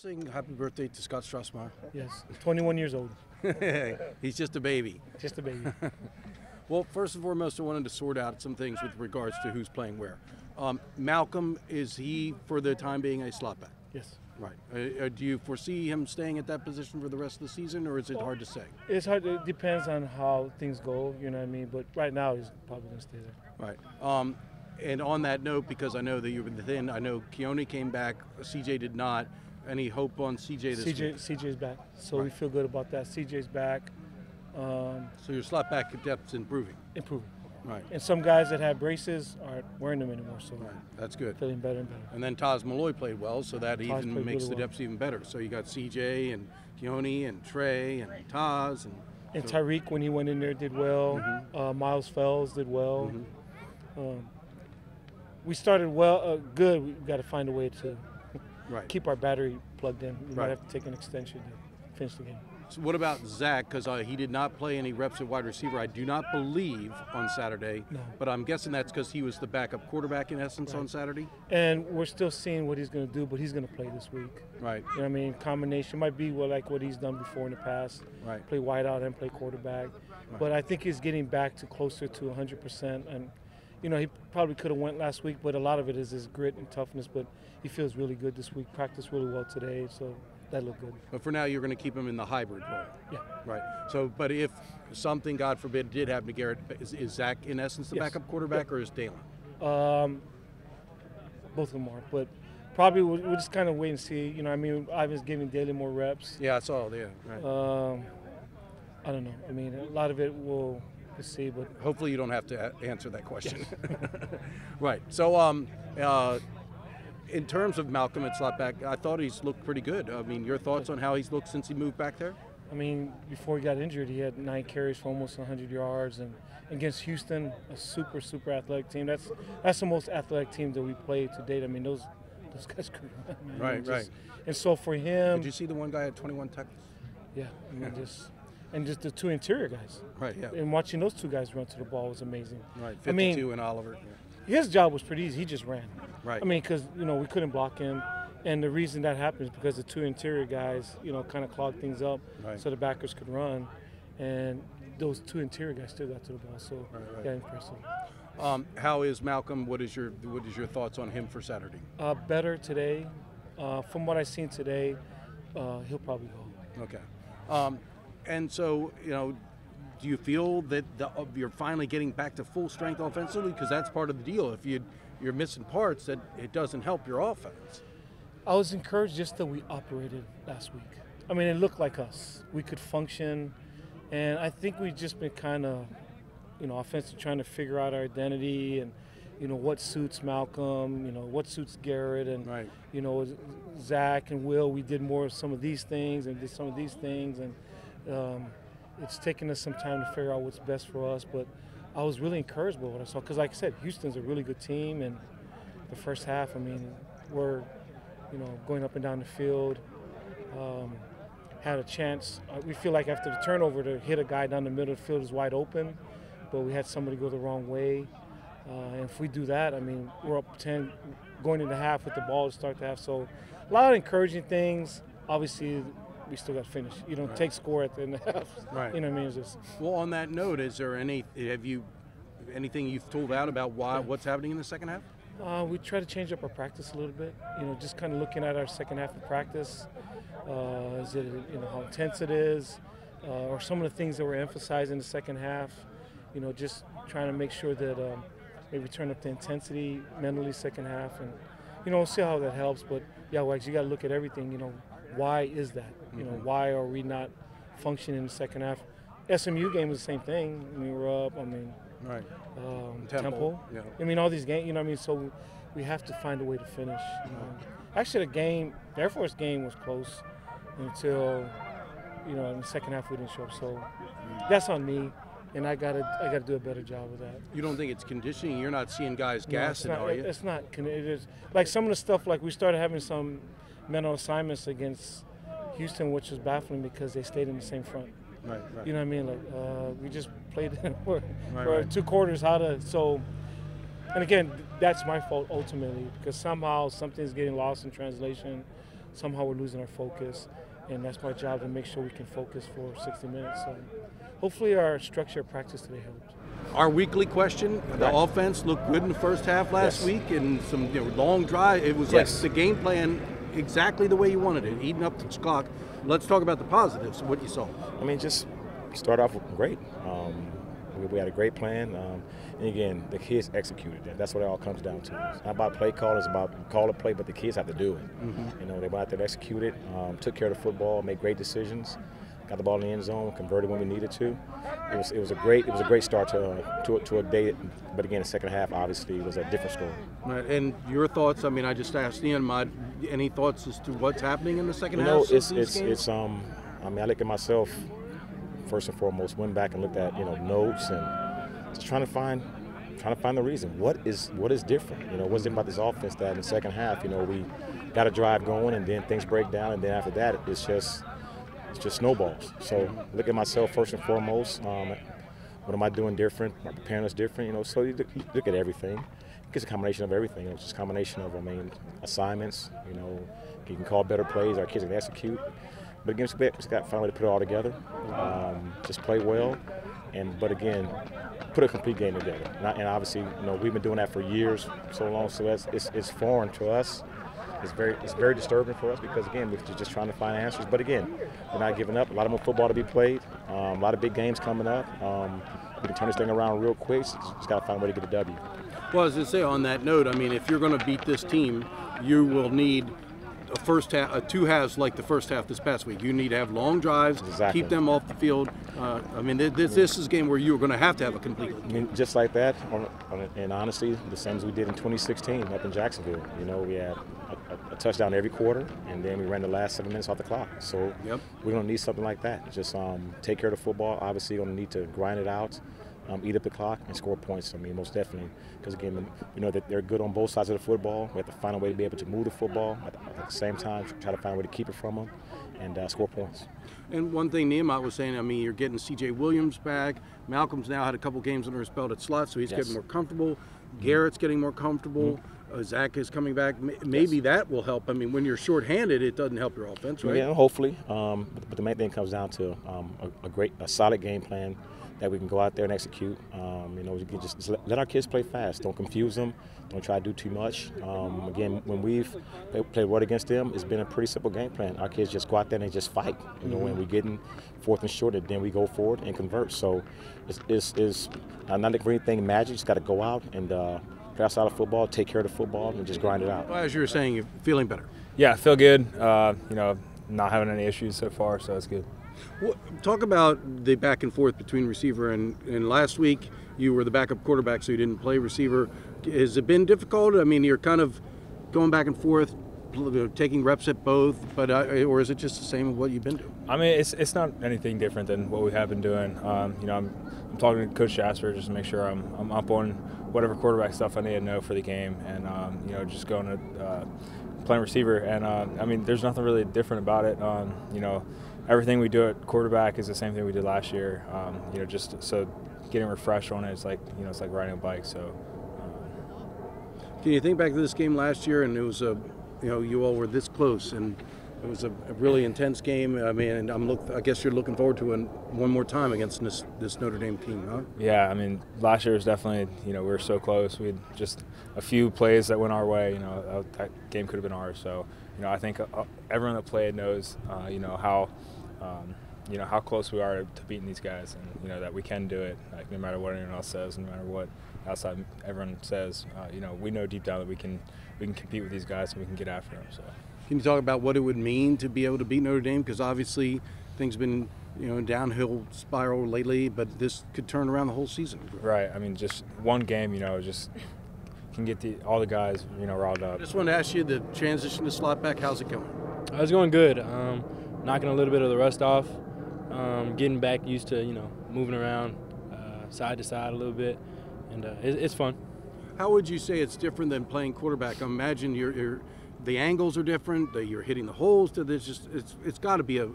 sing happy birthday to Scott Strasmeyer? Yes, 21 years old. He's just a baby. Just a baby. Well, first and foremost, I wanted to sort out some things with regards to who's playing where. Malcolm, is he, for the time being, a slot back? Yes. Right. Do you foresee him staying at that position for the rest of the season, or is it hard to say? It's hard. It depends on how things go, you know what I mean? But right now, he's probably going to stay there. Right. And on that note, because I know that you've been thin, I know Keone came back, CJ did not. Any hope on CJ this week? CJ's back, so Right. we feel good about that. CJ's back. So your slot back depth's improving. Improving. Right. And some guys that have braces aren't wearing them anymore, so Right. That's good. feeling better and better. And then Taz Malloy played well, so that even played makes really the well. depths even better. So you got CJ and Keone and Trey and Taz And Tyreek, when he went in there, did well. Miles Fells did well. We started well, good. We've got to find a way to right. keep our battery plugged in. We Right. might have to take an extension to finish the game. So what about Zach? Because he did not play any reps at wide receiver, I do not believe, on Saturday. No. But I'm guessing that's because he was the backup quarterback in essence on Saturday. And we're still seeing what he's going to do, but he's going to play this week. Right. You know what I mean? Combination might be like what he's done before in the past. Right. Play wideout and play quarterback. But I think he's getting back to closer to 100%. And, you know, he probably could have went last week, but a lot of it is his grit and toughness. But he feels really good this week. Practiced really well today, so that looked good. But for now, you're going to keep him in the hybrid role. Yeah. Right. So, but if something, God forbid, did happen to Garrett, is Zach in essence the Yes. backup quarterback, or is Dalen? Both of them are. But probably we'll just kind of wait and see. You know, I mean, Ivan's giving Daly more reps. Yeah, I saw. Yeah. Right. I don't know. I mean, a lot of it we'll see, but Hopefully, you don't have to answer that question. Right. So, in terms of Malcolm at slot back, I thought he's looked pretty good. I mean, your thoughts on how he's looked since he moved back there? I mean, before he got injured, he had 9 carries for almost 100 yards, and against Houston, a super athletic team. That's the most athletic team that we played to date. I mean, those guys could run, man. Right, right. And so for him, Did you see the one guy at 21 tackles? yeah, I mean, just the 2 interior guys. Right. Yeah. And watching those 2 guys run to the ball was amazing. Right. I mean, 52 and Oliver. Yeah. his job was pretty easy. He just ran. Right. I mean, because, you know, we couldn't block him. And the reason that happened is because the 2 interior guys, you know, kind of clogged things up Right. so the backers could run. And those 2 interior guys still got to the ball. So, Right. yeah, impressive. How is Malcolm? What is your thoughts on him for Saturday? Better today. From what I've seen today, he'll probably go. Okay. And so, you know, do you feel that you're finally getting back to full strength offensively? Because that's part of the deal. If you're missing parts, that it doesn't help your offense. I was encouraged just that we operated last week. I mean, it looked like us. We could function. And I think we've just been kind of, you know, offensively trying to figure out our identity and, you know, what suits Malcolm, you know, what suits Garrett. And, Right. you know, Zach and Will, we did more of some of these things and did some of these things. And it's taken us some time to figure out what's best for us. But I was really encouraged by what I saw. Because like I said, Houston's a really good team. And the first half, I mean, we're, you know, going up and down the field. Had a chance. We feel like after the turnover to hit a guy down the middle of the field is wide open, but we had somebody go the wrong way. And if we do that, I mean, we're up 10 going into half with the ball to start the half. So a lot of encouraging things. Obviously, we still got to finish. You don't take score at the end of the half. Right. You know what I mean? It's just, Well, on that note, anything you've told out about what's happening in the second half? we try to change up our practice a little bit. You know, just kind of looking at our second half of practice. Is it, you know, how intense it is, or some of the things that we're emphasizing in the second half. You know, just trying to make sure that maybe turn up the intensity mentally second half, and you know, we'll see how that helps. But yeah, Wags, you got to look at everything. You know, why is that? You know, why are we not functioning in the second half? SMU game was the same thing. I mean, we're up. I mean, right. Temple. Yeah. I mean, all these games. You know what I mean? So we have to find a way to finish. You know? Actually, the Air Force game was close until, you know, in the second half we didn't show up. So that's on me, and I gotta do a better job of that. You don't think it's conditioning? You're not seeing guys gassing, no, are you? it's not. It is like some of the stuff. Like we started having some mental assignments against Houston, which was baffling because they stayed in the same front. Right. You know what I mean? Like we just played for Right. 2 quarters how to so. And again, that's my fault ultimately because somehow something's getting lost in translation. somehow we're losing our focus. And that's my job to make sure we can focus for 60 minutes. So hopefully our structure of practice today helped. Our weekly question: the offense looked good in the first half last week, and some long drive. It was like the game plan exactly the way you wanted it, eating up the clock. Let's talk about the positives. What you saw. I mean, just start off great. We had a great plan, and again, the kids executed it. That's what it all comes down to. It's not about play call; it's about call a play, but the kids have to do it. Mm-hmm. You know, they went out there, executed, took care of the football, made great decisions, got the ball in the end zone, converted when we needed to. It was a great start to a day. But again, the second half obviously was a different story. Right. And your thoughts? I mean, I just asked Ian, any thoughts as to what's happening in the second half? You know, of these games? I mean, I look at myself first and foremost. Went back and looked at notes and just trying to find the reason. What is different? You know, what's different about this offense that in the second half, we got a drive going and then things break down, and then after that it's just snowballs. So look at myself first and foremost. What am I doing different? Am I preparing us different? So you look at everything. It's a combination of everything. It's just a combination of assignments. You can call better plays. Our kids can execute. But again, we just got to find a way to put it all together. Just play well, but again, put a complete game together. And obviously, we've been doing that for years, so long. So it's foreign to us. It's very disturbing for us because again, we're just trying to find answers. But again, we're not giving up. A lot more football to be played. A lot of big games coming up. We can turn this thing around real quick. So just got to find a way to get a W. Well, as I say, on that note, I mean, if you're going to beat this team, you will need a first half, two halves like the first half this past week. You need to have long drives, Exactly. keep them off the field. I mean, this is a game where you're going to have a complete. I mean, just like that, and honestly, the same as we did in 2016 up in Jacksonville. We had a touchdown every quarter, and then we ran the last 7 minutes off the clock. So we're going to need something like that. Just take care of the football. Obviously, going to need to grind it out, eat up the clock, and score points. I mean, most definitely. Because, again, we know that they're good on both sides of the football. We have to find a way to be able to move the football at the same time, try to find a way to keep it from them, and score points. And one thing Nehemiah was saying, I mean, you're getting C.J. Williams back. Malcolm's now had a couple games under his belt at slot, so he's getting more comfortable. Garrett's getting more comfortable. Zach is coming back. Maybe that will help. I mean, when you're shorthanded, it doesn't help your offense, right? Yeah, hopefully. But the main thing comes down to a solid game plan that we can go out there and execute. We can just let our kids play fast. Don't confuse them. Don't try to do too much. Again, when we've played well against them, it's been a pretty simple game plan. Our kids just go out there and they just fight. When we're getting fourth and short, then we go forward and convert. So it's not looking for anything magic. Just got to go out and play outside of football, take care of the football, and just grind it out. Well, as you were saying, you're feeling better. Yeah, I feel good. Not having any issues so far, so it's good. Well, talk about the back and forth between receiver and last week you were the backup quarterback, so you didn't play receiver. Has it been difficult? I mean, you're kind of going back and forth, taking reps at both, but or is it just the same as what you've been doing? I mean, it's not anything different than what we have been doing. I'm talking to Coach Jasper just to make sure I'm up on whatever quarterback stuff I need to know for the game, and just going to playing receiver. And I mean, there's nothing really different about it. Everything we do at quarterback is the same thing we did last year. Just so getting refreshed on it, it's like it's like riding a bike. So. Can you think back to this game last year, and it was you all were this close, and it was a really intense game. I mean, I guess you're looking forward to one more time against this Notre Dame team, huh? Yeah, I mean, last year was definitely we were so close. We had just a few plays that went our way. That game could have been ours. So I think everyone that played knows how close we are to beating these guys, and that we can do it. Like no matter what anyone else says, no matter what outside everyone says, we know deep down that we can compete with these guys and we can get after them. So. Can you talk about what it would mean to be able to beat Notre Dame? Because obviously things have been downhill spiral lately, but this could turn around the whole season. Right. I mean, just one game, just can get all the guys riled up. I just wanted to ask you the transition to slot back. How's it going? It's going good. Knocking a little bit of the rust off, getting back used to moving around side to side a little bit, and it's fun. How would you say it's different than playing quarterback? I imagine the angles are different. You're hitting the holes. It's got to be a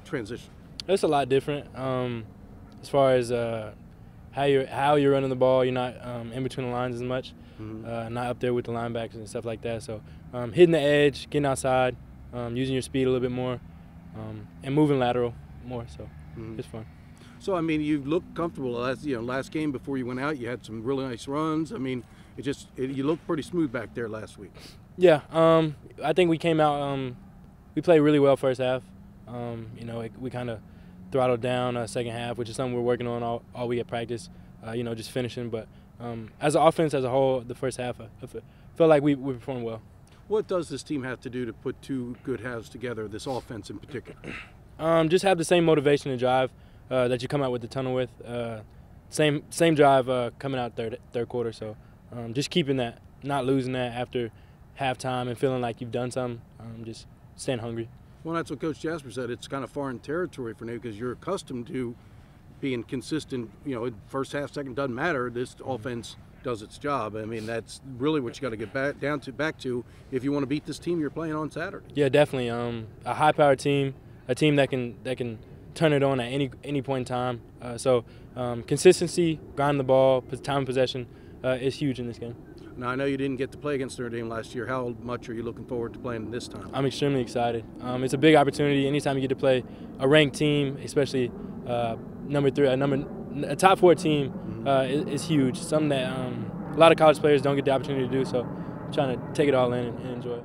transition. It's a lot different as far as how you're running the ball. You're not in between the lines as much, not up there with the linebackers and stuff like that. So hitting the edge, getting outside, using your speed a little bit more, and moving lateral more. So it's fun. So I mean, you looked comfortable last game before you went out. You had some really nice runs. I mean, you looked pretty smooth back there last week. Yeah, I think we came out. We played really well first half. We kind of throttled down second half, which is something we're working on all week at practice. Just finishing. But as an offense as a whole, the first half, I felt like we performed well. What does this team have to do to put two good halves together, this offense in particular? Just have the same motivation and drive that you come out with the tunnel with. Same drive coming out third quarter. So just keeping that, not losing that after halftime and feeling like you've done something. Just staying hungry. Well, that's what Coach Jasper said. It's kind of foreign territory for Nate because you're accustomed to being consistent. First half, second, doesn't matter. This offense does its job. I mean, that's really what you got to get back to if you want to beat this team you're playing on Saturday. Yeah, definitely. A high-powered team, a team that can turn it on at any point in time. So consistency, grinding the ball, time of possession is huge in this game. Now, I know you didn't get to play against Notre Dame last year. How much are you looking forward to playing this time? I'm extremely excited. It's a big opportunity. Anytime you get to play a ranked team, especially number 3, a top 4 team, is huge. Something that a lot of college players don't get the opportunity to do. So I'm trying to take it all in and enjoy it.